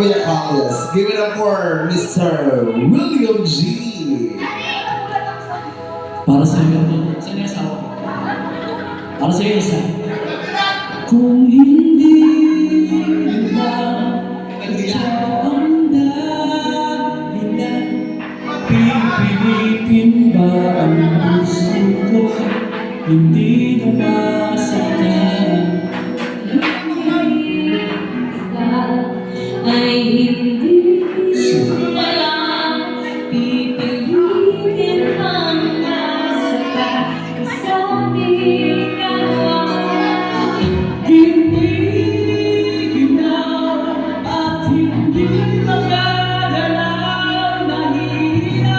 Kuya Carlos. Give it up for Mr. William G. Para sa iyo ito. Saan yung asawa ko? Para sa iyo isa. Kung hindi na ikaw ang dahilan, pipilitin ba ang puso ko? Hindi na masaktan. Ay hindi wala pipilitin ang nasa kasabi ka. Hindi ginaw at hindi magagalaw. Nahihirapan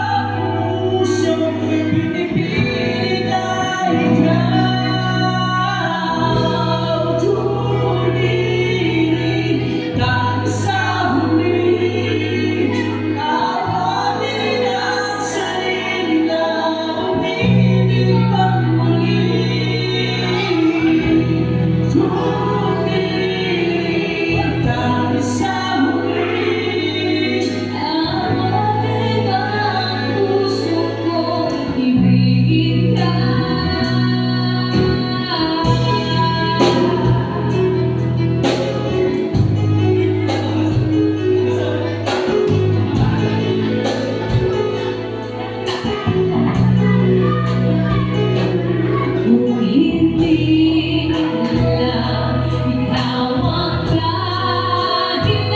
ang puso, pinipilit ay ikaw. Tumingin tayo sa huli, awatin ang sarili na umiibig pang muli. Tumingin tayo sa huli, Awatin ang puso ko, ibigin ka. Kung hindi lang ikaw ang dahilan,